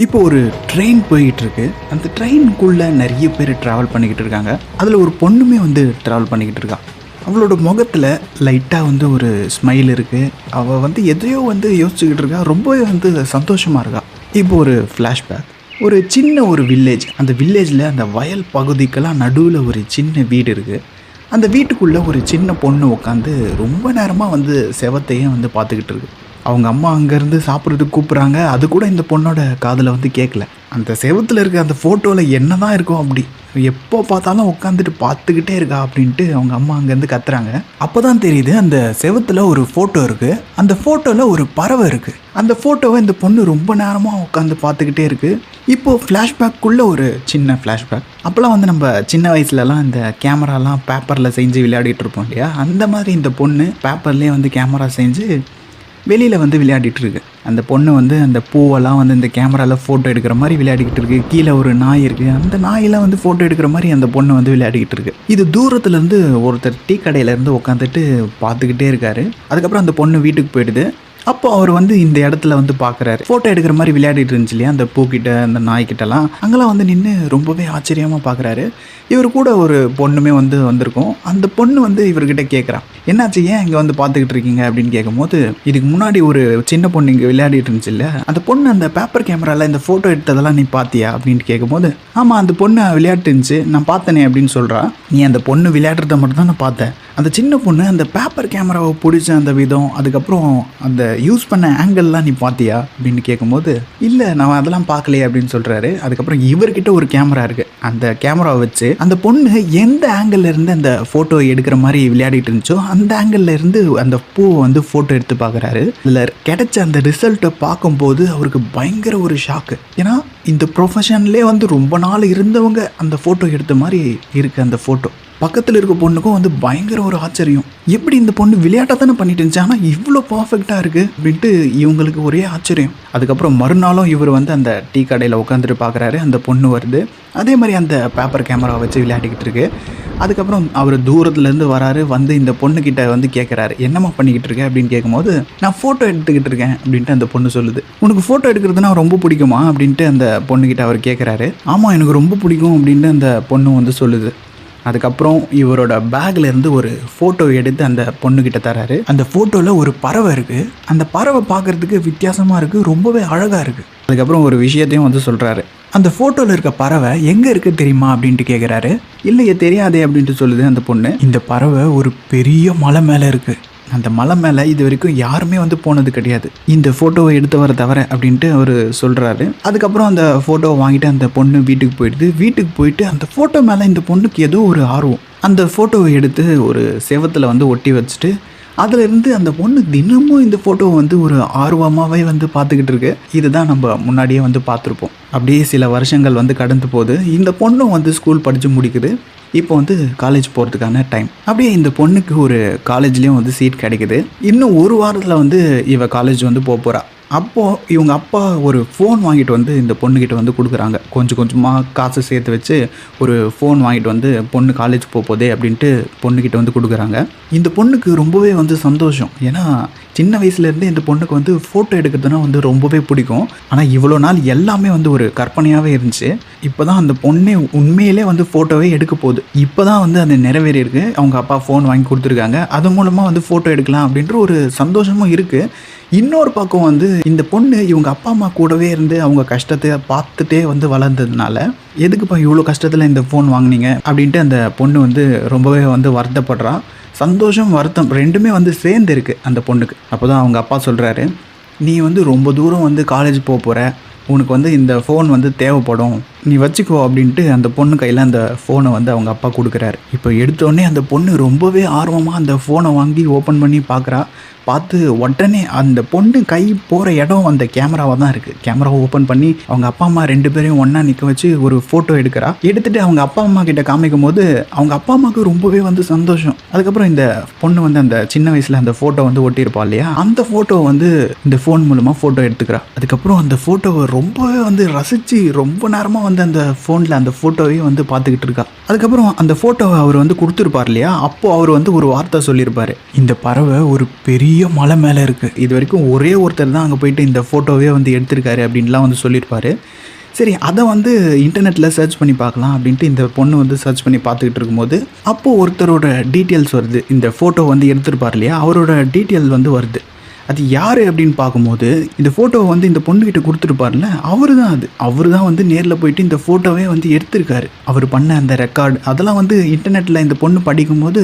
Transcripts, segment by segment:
இப்போ ஒரு ட்ரெயின் போயிட்டுருக்கு. அந்த ட்ரெயினுக்குள்ளே நிறைய பேர் ட்ராவல் பண்ணிக்கிட்டு இருக்காங்க. அதில் ஒரு பொண்ணுமே வந்து ட்ராவல் பண்ணிக்கிட்டு இருக்கா. அவளோட முகத்தில் லைட்டாக வந்து ஒரு ஸ்மைல் இருக்குது. அவள் வந்து எதையோ வந்து யோசிச்சுக்கிட்டு இருக்கா. ரொம்பவே வந்து சந்தோஷமாக இருக்கா. இப்போ ஒரு ஃப்ளாஷ்பேக். ஒரு சின்ன ஒரு வில்லேஜ். அந்த வில்லேஜில் அந்த வயல் பகுதிக்கெல்லாம் நடுவில் ஒரு சின்ன வீடு இருக்குது. அந்த வீட்டுக்குள்ளே ஒரு சின்ன பொண்ணு உட்காந்து ரொம்ப நேரமாக வந்து செவத்தையும் வந்து பார்த்துக்கிட்டு இருக்கு. அவங்க அம்மா அங்கேருந்து சாப்பிட்றதுக்கு கூப்பிட்றாங்க. அது கூட இந்த பொண்ணோட காதில் வந்து கேட்கல. அந்த செவத்தில் இருக்க அந்த ஃபோட்டோவில் என்ன தான் இருக்கும் அப்படி எப்போ பார்த்தாலும் உட்காந்துட்டு பார்த்துக்கிட்டே இருக்கா அப்படின்ட்டு அவங்க அம்மா அங்கேருந்து கத்துறாங்க. அப்போ தான் தெரியுது அந்த செவத்தில் ஒரு ஃபோட்டோ இருக்குது. அந்த ஃபோட்டோவில் ஒரு பறவை இருக்குது. அந்த ஃபோட்டோவை இந்த பொண்ணு ரொம்ப நேரமாக உட்காந்து பார்த்துக்கிட்டே இருக்குது. இப்போது ஃப்ளாஷ்பேக்குள்ளே ஒரு சின்ன ஃப்ளாஷ்பேக். அப்போல்லாம் வந்து நம்ம சின்ன வயசுலலாம் இந்த கேமராலாம் பேப்பரில் செஞ்சு விளையாடிட்டு இருப்போம் இல்லையா, அந்த மாதிரி இந்த பொண்ணு பேப்பர்லேயே வந்து கேமரா செஞ்சு வெளியில் வந்து விளையாடிட்டுருக்கு. அந்த பொண்ணு வந்து அந்த பூவெல்லாம் வந்து இந்த கேமராவில் ஃபோட்டோ எடுக்கிற மாதிரி விளையாடிக்கிட்டு இருக்குது. கீழே ஒரு நாய் இருக்குது. அந்த நாயெல்லாம் வந்து ஃபோட்டோ எடுக்கிற மாதிரி அந்த பொண்ணு வந்து விளையாடிக்கிட்டு இருக்குது. இது தூரத்துலேருந்து ஒருத்தர் டீ கடையிலேருந்து உட்காந்துட்டு பார்த்துக்கிட்டே இருக்காரு. அதுக்கப்புறம் அந்த பொண்ணு வீட்டுக்கு போயிடுது. அப்போ அவர் வந்து இந்த இடத்துல வந்து பார்க்குறாரு. ஃபோட்டோ எடுக்கிற மாதிரி விளையாடிட்டு இருந்துச்சு இல்லையா அந்த பூக்கிட்ட அந்த நாய்கிட்டலாம், அங்கெல்லாம் வந்து நின்று ரொம்பவே ஆச்சரியமாக பார்க்குறாரு. இவர் கூட ஒரு பொண்ணுமே வந்து வந்திருக்கும். அந்த பொண்ணு வந்து இவர்கிட்ட கேட்குறான், என்னாச்சு, ஏன் இங்கே வந்து பார்த்துக்கிட்டு இருக்கீங்க அப்படின்னு கேட்கும்போது, இதுக்கு முன்னாடி ஒரு சின்ன பொண்ணு இங்கே விளையாடிட்டு இருந்துச்சு இல்லை, அந்த பொண்ணு அந்த பேப்பர் கேமராவில் இந்த ஃபோட்டோ எடுத்ததெல்லாம் நீ பார்த்தியா அப்படின்ட்டு கேட்கும்போது, ஆமாம் அந்த பொண்ணு விளையாட்டு இருந்துச்சு நான் பார்த்தனே அப்படின்னு சொல்கிறா. நீ அந்த பொண்ணு விளையாடுறத மட்டும் தான் நான் பார்த்தேன். அந்த சின்ன பொண்ணு அந்த பேப்பர் கேமராவை பிடிச்ச அந்த விதம், அதுக்கப்புறம் அந்த யூஸ் பண்ண ஆங்கிள்லாம் நீ பார்த்தியா அப்படின்னு கேட்கும்போது, இல்லை நான் அதெல்லாம் பார்க்கலையே அப்படின்னு சொல்கிறாரு. அதுக்கப்புறம் இவர்கிட்ட ஒரு கேமரா இருக்குது. அந்த கேமராவை வச்சு அந்த பொண்ணு எந்த ஆங்கிள் இருந்து அந்த ஃபோட்டோ எடுக்கிற மாதிரி விளையாடிட்டு இருந்துச்சோ அந்த ஆங்கிள் இருந்து அந்த பூவை வந்து ஃபோட்டோ எடுத்து பார்க்குறாரு. இதில் கிடைச்ச அந்த ரிசல்ட்டை பார்க்கும்போது அவருக்கு பயங்கர ஒரு ஷாக்கு. ஏன்னா இந்த ப்ரொஃபஷன்லேயே வந்து ரொம்ப நாள் இருந்தவங்க அந்த ஃபோட்டோ எடுத்த மாதிரி இருக்குது அந்த ஃபோட்டோ. பக்கத்தில் இருக்க பொண்ணுக்கும் வந்து பயங்கர ஒரு ஆச்சரியம். எப்படி இந்த பொண்ணு விளையாட்டாக தானே பண்ணிட்டு இருந்துச்சு, ஆனால் இவ்வளோ பர்ஃபெக்டாக இருக்குது அப்படின்ட்டு இவங்களுக்கு ஒரே ஆச்சரியம். அதுக்கப்புறம் மறுநாளும் இவர் வந்து அந்த டீ கடையில் உட்காந்துட்டு பார்க்குறாரு. அந்த பொண்ணு வருது, அதே மாதிரி அந்த பேப்பர் கேமரா வச்சு விளையாடிக்கிட்டு இருக்கு. அதுக்கப்புறம் அவர் தூரத்துலேருந்து வராரு. வந்து இந்த பொண்ணுக்கிட்ட வந்து கேட்குறாரு, என்னம்மா பண்ணிக்கிட்டு இருக்கேன் அப்படின்னு கேட்கும்போது, நான் ஃபோட்டோ எடுத்துக்கிட்டு இருக்கேன் அப்படின்ட்டு அந்த பொண்ணு சொல்லுது. உனக்கு ஃபோட்டோ எடுக்கிறதுனா ரொம்ப பிடிக்குமா அப்படின்ட்டு அந்த பொண்ணுக்கிட்ட அவர் கேட்குறாரு. ஆமாம் எனக்கு ரொம்ப பிடிக்கும் அப்படின்ட்டு அந்த பொண்ணு வந்து சொல்லுது. அதுக்கப்புறம் இவரோட பேக்கில் இருந்து ஒரு ஃபோட்டோ எடுத்து அந்த பொண்ணுக்கிட்ட தராரு. அந்த ஃபோட்டோவில் ஒரு பறவை இருக்குது. அந்த பறவை பார்க்குறதுக்கு வித்தியாசமாக இருக்குது, ரொம்பவே அழகாக இருக்குது. அதுக்கப்புறம் ஒரு விஷயத்தையும் வந்து சொல்கிறாரு. அந்த ஃபோட்டோவில் இருக்க பறவை எங்கே இருக்குது தெரியுமா அப்படின்ட்டு கேட்குறாரு. இல்லையே தெரியாதே அப்படின்ட்டு சொல்லுது அந்த பொண்ணு. இந்த பறவை ஒரு பெரிய மலை மேலே இருக்குது. அந்த மலை மேலே இது வரைக்கும் யாருமே வந்து போனது கிடையாது, இந்த ஃபோட்டோவை எடுத்து வர தவிர அப்படின்ட்டு அவர் சொல்கிறாரு. அதுக்கப்புறம் அந்த ஃபோட்டோவை வாங்கிட்டு அந்த பொண்ணு வீட்டுக்கு போயிடுது. வீட்டுக்கு போயிட்டு அந்த ஃபோட்டோ மேலே இந்த பொண்ணுக்கு ஏதோ ஒரு ஆர்வம். அந்த ஃபோட்டோவை எடுத்து ஒரு செவத்தில் வந்து ஒட்டி வச்சுட்டு அதிலிருந்து அந்த பொண்ணு தினமும் இந்த ஃபோட்டோவை வந்து ஒரு ஆர்வமாகவே வந்து பார்த்துக்கிட்டு இருக்கு. இதுதான் நம்ம முன்னாடியே வந்து பார்த்துருப்போம். அப்படியே சில வருஷங்கள் வந்து கடந்து போகுது. இந்த பொண்ணும் வந்து ஸ்கூல் படித்து முடிக்குது. இப்போ வந்து காலேஜ் போகிறதுக்கான டைம். அப்படியே இந்த பொண்ணுக்கு ஒரு காலேஜ்லேயும் வந்து சீட் கிடைக்குது. இன்னும் ஒரு வாரத்தில் வந்து இவ காலேஜ் வந்து போகிறா. அப்போது இவங்க அப்பா ஒரு ஃபோன் வாங்கிட்டு வந்து இந்த பொண்ணுக்கிட்ட வந்து கொடுக்குறாங்க. கொஞ்சம் கொஞ்சமாக காசு சேர்த்து வச்சு ஒரு ஃபோன் வாங்கிட்டு வந்து பொண்ணு காலேஜ் போதே அப்படின்ட்டு பொண்ணுக்கிட்ட வந்து கொடுக்குறாங்க. இந்த பொண்ணுக்கு ரொம்பவே வந்து சந்தோஷம். ஏன்னா சின்ன வயசுலேருந்தே இந்த பொண்ணுக்கு வந்து ஃபோட்டோ எடுக்கிறதுனா வந்து ரொம்பவே பிடிக்கும். ஆனால் இவ்வளோ நாள் எல்லாமே வந்து ஒரு கற்பனையாகவே இருந்துச்சு. இப்போ தான் அந்த பொண்ணே உண்மையிலே வந்து ஃபோட்டோவே எடுக்க போகுது. இப்போ தான் வந்து அது நிறைவேறி இருக்குது. அவங்க அப்பா ஃபோன் வாங்கி கொடுத்துருக்காங்க. அது மூலமாக வந்து ஃபோட்டோ எடுக்கலாம் அப்படின்ற ஒரு சந்தோஷமும் இருக்குது. இன்னொரு பக்கம் வந்து இந்த பொண்ணு இவங்க அப்பா அம்மா கூடவே இருந்து அவங்க கஷ்டத்தை பார்த்துட்டே வந்து வளர்ந்ததுனால, எதுக்குப்பா இவ்வளோ கஷ்டத்தில் இந்த ஃபோன் வாங்கினீங்க அப்படின்ட்டு அந்த பொண்ணு வந்து ரொம்பவே வந்து வருத்தப்படுறா. சந்தோஷம் வருத்தம் ரெண்டுமே வந்து சேர்ந்து இருக்குது அந்த பொண்ணுக்கு. அப்போ தான் அவங்க அப்பா சொல்கிறாரு, நீ வந்து ரொம்ப தூரம் வந்து காலேஜ் போகிற, உனக்கு வந்து இந்த ஃபோன் வந்து தேவைப்படும், நீ வச்சுக்கோ அப்படின்ட்டு அந்த பொண்ணு கையில் அந்த ஃபோனை வந்து அவங்க அப்பா கொடுக்குறாரு. இப்போ எடுத்தோடனே அந்த பொண்ணு ரொம்பவே ஆர்வமாக அந்த ஃபோனை வாங்கி ஓப்பன் பண்ணி பார்க்குறா. பார்த்து உடனே அந்த பொண்ணு கை போகிற இடம் அந்த கேமராவாக தான் இருக்குது. கேமராவை ஓப்பன் பண்ணி அவங்க அப்பா அம்மா ரெண்டு பேரையும் ஒன்றா நிற்க வச்சு ஒரு ஃபோட்டோ எடுக்கிறா. எடுத்துகிட்டு அவங்க அப்பா அம்மா கிட்ட காமிக்கும் போது அவங்க அப்பா அம்மாவுக்கு ரொம்பவே வந்து சந்தோஷம். அதுக்கப்புறம் இந்த பொண்ணு வந்து அந்த சின்ன வயசில் அந்த ஃபோட்டோ வந்து ஒட்டியிருப்பா இல்லையா, அந்த ஃபோட்டோ வந்து இந்த ஃபோன் மூலமாக ஃபோட்டோ எடுத்துக்கிறா. அதுக்கப்புறம் அந்த ஃபோட்டோவை ரொம்பவே வந்து ரசித்து ரொம்ப நேரமாக வந்து அந்த ஃபோனில் அந்த ஃபோட்டோவையும் வந்து பார்த்துக்கிட்டு இருக்கா. அதுக்கப்புறம் அந்த ஃபோட்டோவை அவர் வந்து கொடுத்துருப்பார் இல்லையா, அப்போது அவர் வந்து ஒரு வார்த்தை சொல்லியிருப்பார், இந்த பறவை ஒரு பெரிய பெரிய மலை மேலே இருக்குது. இது வரைக்கும் ஒரே ஒருத்தர் தான் அங்கே போயிட்டு இந்த ஃபோட்டோவே வந்து எடுத்திருக்காரு அப்படின்லாம் வந்து சொல்லியிருப்பார். சரி, அதை வந்து இன்டர்நெட்டில் சர்ச் பண்ணி பார்க்கலாம் அப்படின்ட்டு இந்த பொண்ணு வந்து சர்ச் பண்ணி பார்த்துக்கிட்டு இருக்கும்போது அப்போது ஒருத்தரோட டீட்டெயில்ஸ் வருது. இந்த ஃபோட்டோ வந்து எடுத்துருப்பார் இல்லையா, அவரோட டீட்டெயில் வந்து வருது. அது யார் அப்படின்னு பார்க்கும்போது இந்த ஃபோட்டோவை வந்து இந்த பொண்ணுக்கிட்ட கொடுத்துருப்பார்ல, அவர் தான் வந்து நேரில் போயிட்டு இந்த ஃபோட்டோவே வந்து எடுத்திருக்காரு. அவர் பண்ண அந்த ரெக்கார்டு அதெல்லாம் வந்து இன்டர்நெட்டில் இந்த பொண்ணு படிக்கும்போது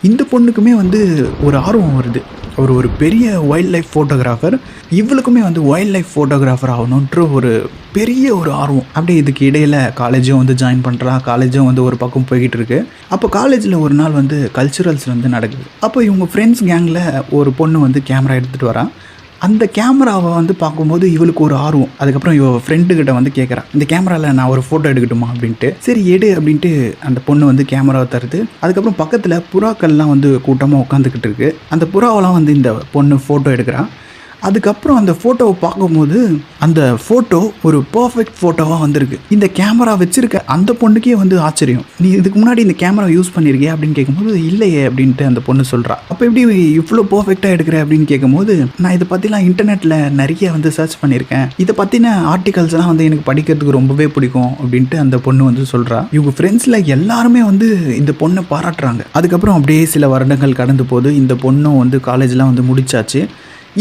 இந்த பொண்ணுக்குமே வந்து ஒரு ஆர்வம் வருது. அவர் ஒரு பெரிய வைல்ட் லைஃப் ஃபோட்டோகிராஃபர், இவளுக்குமே வந்து வைல்ட் லைஃப் ஃபோட்டோகிராஃபர் ஆகணுன்ற ஒரு பெரிய ஒரு ஆர்வம். அப்படியே இதுக்கு இடையில் காலேஜும் வந்து ஜாயின் பண்ணுறா. காலேஜும் வந்து ஒரு பக்கம் போய்கிட்டு இருக்கு. அப்போ காலேஜில் ஒரு நாள் வந்து கல்ச்சுரல்ஸ் வந்து நடக்குது. அப்போ இவங்க ஃப்ரெண்ட்ஸ் கேங்கில் ஒரு பொண்ணு வந்து கேமரா எடுத்துகிட்டு வரா. அந்த கேமராவை வந்து பார்க்கும்போது இவளுக்கு ஒரு ஆர்வம். அதுக்கப்புறம் இவள் ஃப்ரெண்டுக்கிட்ட வந்து கேட்குறான், இந்த கேமராவில் நான் ஒரு ஃபோட்டோ எடுக்கட்டுமா அப்படின்ட்டு. சரி எடு அப்படின்ட்டு அந்த பொண்ணு வந்து கேமராவை தருது. அதுக்கப்புறம் பக்கத்தில் புறாக்கள்லாம் வந்து கூட்டமாக உட்காந்துக்கிட்டு இருக்குது. அந்த புறாவெல்லாம் வந்து இந்த பொண்ணு ஃபோட்டோ எடுக்கிறான். அதுக்கப்புறம் அந்த ஃபோட்டோவை பார்க்கும்போது அந்த ஃபோட்டோ ஒரு பர்ஃபெக்ட் ஃபோட்டோவாக வந்திருக்கு. இந்த கேமரா வச்சுருக்க அந்த பொண்ணுக்கே வந்து ஆச்சரியம். நீ இதுக்கு முன்னாடி இந்த கேமரா யூஸ் பண்ணியிருக்கியா அப்படின்னு கேட்கும்போது இல்லையே அப்படின்ட்டு அந்த பொண்ணு சொல்கிறா. அப்போ எப்படி இவ்வளோ பர்ஃபெக்டாக எடுக்கிற அப்படின்னு கேட்கும்போது நான் இதை பற்றிலாம் இன்டர்நெட்டில் நிறைய வந்து சர்ச் பண்ணியிருக்கேன். இதை பற்றின ஆர்டிகல்ஸ்லாம் வந்து எனக்கு படிக்கிறதுக்கு ரொம்பவே பிடிக்கும் அப்படின்ட்டு அந்த பொண்ணு வந்து சொல்கிறா. இவங்க ஃப்ரெண்ட்ஸில் எல்லாருமே வந்து இந்த பொண்ணை பாராட்டுறாங்க. அதுக்கப்புறம் அப்படியே சில வருடங்கள் கடந்து போது இந்த பொண்ணும் வந்து காலேஜ்லாம் வந்து முடிச்சாச்சு.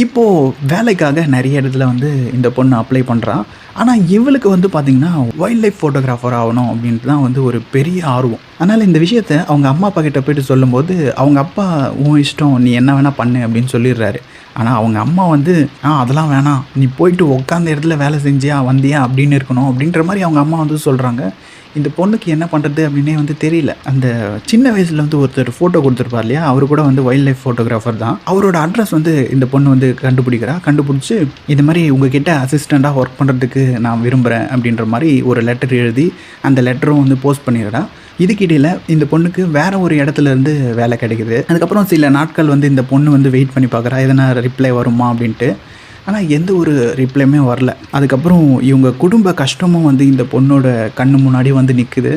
இப்போது வேலைக்காக நிறைய இடத்துல வந்து இந்த பொண்ணு அப்ளை பண்ணுறான். ஆனால் இவளுக்கு வந்து பார்த்திங்கன்னா வைல்ட் லைஃப் ஃபோட்டோகிராஃபர் ஆகணும் அப்படின்ட்டு தான் வந்து ஒரு பெரிய ஆர்வம். அதனால் இந்த விஷயத்தை அவங்க அம்மா அப்பா கிட்ட போய்ட்டு சொல்லும்போது அவங்க அப்பா உன் இஷ்டம், நீ என்ன வேணால் பண்ணு அப்படின்னு சொல்லிடுறாரு. ஆனால் அவங்க அம்மா வந்து அதெல்லாம் வேணாம், நீ போயிட்டு உட்காந்த இடத்துல வேலை செஞ்சியா வந்தியா அப்படின்னு இருக்கணும் அப்படின்ற மாதிரி அவங்க அம்மா வந்து சொல்கிறாங்க. இந்த பொண்ணுக்கு என்ன பண்ணுறது அப்படின்னே வந்து தெரியல. அந்த சின்ன வயசில் வந்து ஒருத்தர் ஃபோட்டோ கொடுத்துருப்பார் இல்லையா, அவர் கூட வந்து வைல்ட் லைஃப் ஃபோட்டோகிராஃபர் தான். அவரோட அட்ரஸ் வந்து இந்த பொண்ணு வந்து கண்டுபிடிச்சி இது மாதிரி உங்ககிட்ட அசிஸ்டண்ட்டாக ஒர்க் பண்ணுறதுக்கு நான் விரும்புகிறேன் அப்படின்ற மாதிரி ஒரு லெட்டர் எழுதி அந்த லெட்டரும் வந்து போஸ்ட் பண்ணிடுறா. இதுக்கிடையில் இந்த பொண்ணுக்கு வேறு ஒரு இடத்துலேருந்து வேலை கிடைக்குது. அதுக்கப்புறம் சில நாட்கள் வந்து இந்த பொண்ணு வந்து வெயிட் பண்ணி பார்க்குறா, எதனா ரிப்ளை வருமா அப்படின்ட்டு. ஆனால் எந்த ஒரு ரிப்ளையுமே வரல. அதுக்கப்புறம் இவங்க குடும்ப கஷ்டமும் வந்து இந்த பொண்ணோட கண்ணு முன்னாடி வந்து நிற்குது.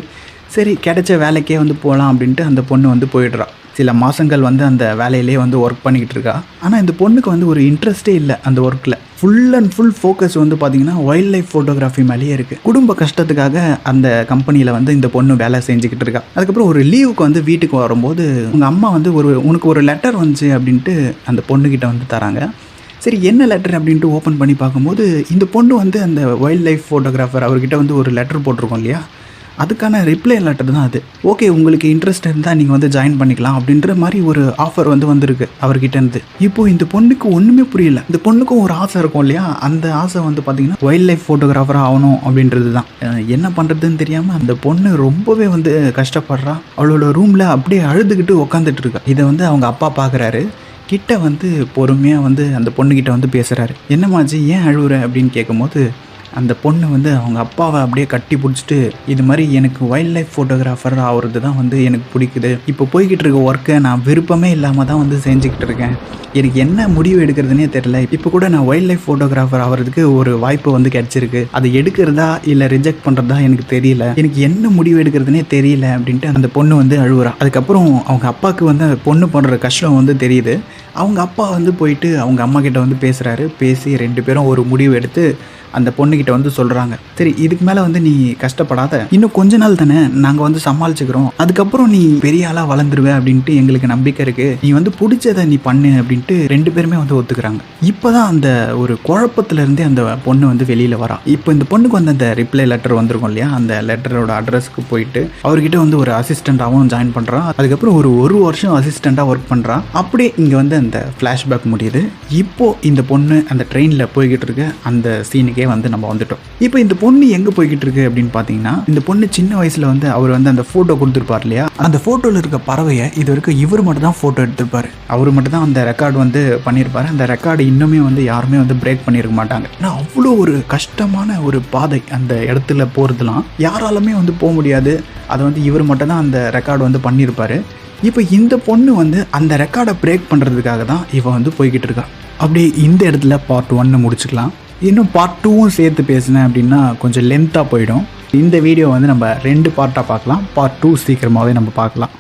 சரி, கிடைச்ச வேலைக்கே வந்து போகலாம் அப்படின்ட்டு அந்த பொண்ணு வந்து போயிடுறா. சில மாதங்கள் வந்து அந்த வேலையிலே வந்து ஒர்க் பண்ணிக்கிட்டு இருக்கா. ஆனால் இந்த பொண்ணுக்கு வந்து ஒரு இன்ட்ரெஸ்ட்டே இல்லை அந்த ஒர்க்கில். ஃபுல் அண்ட் ஃபுல் ஃபோக்கஸ் வந்து பார்த்திங்கன்னா வைல்ட் லைஃப் ஃபோட்டோகிராஃபி மேலேயே இருக்குது. குடும்ப கஷ்டத்துக்காக அந்த கம்பெனியில் வந்து இந்த பொண்ணு வேலை செஞ்சுக்கிட்டு இருக்கா. அதுக்கப்புறம் ஒரு லீவுக்கு வந்து வீட்டுக்கு வரும்போது உங்கள் அம்மா வந்து உனக்கு ஒரு லெட்டர் வந்துச்சு அப்படின்ட்டு அந்த பொண்ணுக்கிட்ட வந்து தராங்க. சரி, என்ன லெட்டர் அப்படின்ட்டு ஓப்பன் பண்ணி பார்க்கும்போது இந்த பொண்ணு வந்து அந்த வைல்ட் லைஃப் ஃபோட்டோகிராஃபர் அவர்கிட்ட வந்து ஒரு லெட்டர் போட்டிருக்கோம் இல்லையா, அதுக்கான ரிப்ளை லெட்டர் தான் அது. ஓகே, உங்களுக்கு இன்ட்ரெஸ்ட் இருந்தால் நீங்கள் வந்து ஜாயின் பண்ணிக்கலாம் அப்படின்ற மாதிரி ஒரு ஆஃபர் வந்து வந்திருக்கு அவர்கிட்டேருந்து. இப்போது இந்த பொண்ணுக்கு ஒன்றுமே புரியல. இந்த பொண்ணுக்கும் ஒரு ஆசை இருக்கும் இல்லையா, அந்த ஆசை வந்து பார்த்திங்கன்னா வைல்ட் லைஃப் ஃபோட்டோகிராஃபராக ஆகணும் அப்படின்றது தான். என்ன பண்ணுறதுன்னு தெரியாமல் அந்த பொண்ணு ரொம்பவே வந்து கஷ்டப்படுறா. அவளோட ரூமில் அப்படியே அழுதுகிட்டு உட்காந்துட்டு இருக்கா. இதை வந்து அவங்க அப்பா பார்க்குறாரு. கிட்ட வந்து பொறுமையாக வந்து அந்த பொண்ணுக்கிட்ட வந்து பேசுகிறாரு. என்னமாச்சு, ஏன் அழுகுற அப்படின்னு கேட்கும்போது அந்த பொண்ணு வந்து அவங்க அப்பாவை அப்படியே கட்டி பிடிச்சிட்டு இது மாதிரி எனக்கு வைல்ட் லைஃப் ஃபோட்டோகிராஃபர் ஆகிறது தான் வந்து எனக்கு பிடிக்குது. இப்போ போய்கிட்டு இருக்க ஒர்க்கை நான் விருப்பமே இல்லாமல் தான் வந்து செஞ்சுக்கிட்டு இருக்கேன். எனக்கு என்ன முடிவு எடுக்கிறதுனே தெரில. இப்போ கூட நான் வைல்ட் லைஃப் ஃபோட்டோகிராஃபர் ஆகிறதுக்கு ஒரு வாய்ப்பு வந்து கிடச்சிருக்கு. அதை எடுக்கிறதா இல்லை ரிஜெக்ட் பண்ணுறதா எனக்கு தெரியல. எனக்கு என்ன முடிவு எடுக்கிறதுனே தெரியல அப்படின்ட்டு அந்த பொண்ணு வந்து அழுகுறா. அதுக்கப்புறம் அவங்க அப்பாவுக்கு வந்து அந்த பொண்ணு பண்ணுற கஷ்டம் வந்து தெரியுது. அவங்க அப்பா வந்து போயிட்டு அவங்க அம்மா கிட்ட வந்து பேசுகிறாரு. பேசி 2 பேரும் ஒரு முடிவு எடுத்து அந்த பொண்ணுக்கிட்ட வந்து சொல்கிறாங்க, சரி இதுக்கு மேலே வந்து நீ கஷ்டப்படாத, இன்னும் கொஞ்ச நாள் தானே, நாங்கள் வந்து சமாளிச்சுக்கிறோம், அதுக்கப்புறம் நீ பெரிய ஆளாக வளர்ந்துருவே அப்படின்ட்டு எங்களுக்கு நம்பிக்கை இருக்குது, நீ வந்து பிடிச்சதை நீ பண்ணு அப்படின்ட்டு 2 பேருமே வந்து ஒத்துக்கிறாங்க. இப்போ தான் அந்த ஒரு குழப்பத்திலேருந்தே அந்த பொண்ணு வந்து வெளியில் வரா. இப்போ இந்த பொண்ணுக்கு வந்து அந்த ரிப்ளை லெட்டர் வந்திருக்கும் இல்லையா, அந்த லெட்டரோட அட்ரஸ்க்கு போயிட்டு அவர்கிட்ட வந்து ஒரு அசிஸ்டண்ட்டாகவும் ஜாயின் பண்ணுறான். அதுக்கப்புறம் ஒரு வருஷம் அசிஸ்டண்ட்டாக ஒர்க் பண்ணுறான். அப்படியே இங்கே வந்து அந்த ஃப்ளாஷ்பேக் முடியுது. இப்போது இந்த பொண்ணு அந்த ட்ரெயினில் போய்கிட்டு இருக்க அந்த சீனுக்கு வந்து நம்ம வந்துட்டோம். இப்போ இந்த பொண்ணு எங்கே போய்கிட்டு இருக்கு அப்படின்னு பார்த்தீங்கன்னா, இந்த பொண்ணு சின்ன வயசில் வந்து அவர் வந்து அந்த ஃபோட்டோ கொடுத்துருப்பார் இல்லையா, அந்த ஃபோட்டோவில் இருக்க பறவையை இது வரைக்கும் இவர் மட்டும் தான் ஃபோட்டோ எடுத்திருப்பார். அவர் மட்டும் தான் அந்த ரெக்கார்டு வந்து பண்ணியிருப்பார். அந்த ரெக்கார்டு இன்னுமே வந்து யாருமே வந்து பிரேக் பண்ணியிருக்க மாட்டாங்க. ஏன்னா அவ்வளோ ஒரு கஷ்டமான ஒரு பாதை, அந்த இடத்துல போகிறதுலாம் யாராலுமே வந்து போக முடியாது. அதை வந்து இவர் மட்டும் தான் அந்த ரெக்கார்டு வந்து பண்ணியிருப்பார். இப்போ இந்த பொண்ணு வந்து அந்த ரெக்கார்டை பிரேக் பண்ணுறதுக்காக தான் இவன் வந்து போய்கிட்டு இருக்கா. அப்படியே இந்த இடத்துல பார்ட் 1 முடிச்சுக்கலாம். இன்னும் பார்ட் 2வும் சேர்த்து பேசினேன் அப்படின்னா கொஞ்சம் லென்த்தாக போயிடும். இந்த வீடியோ வந்து நம்ம 2 பார்ட்டாக பார்க்கலாம். பார்ட் 2 சீக்கிரமாகவே நம்ம பார்க்கலாம்.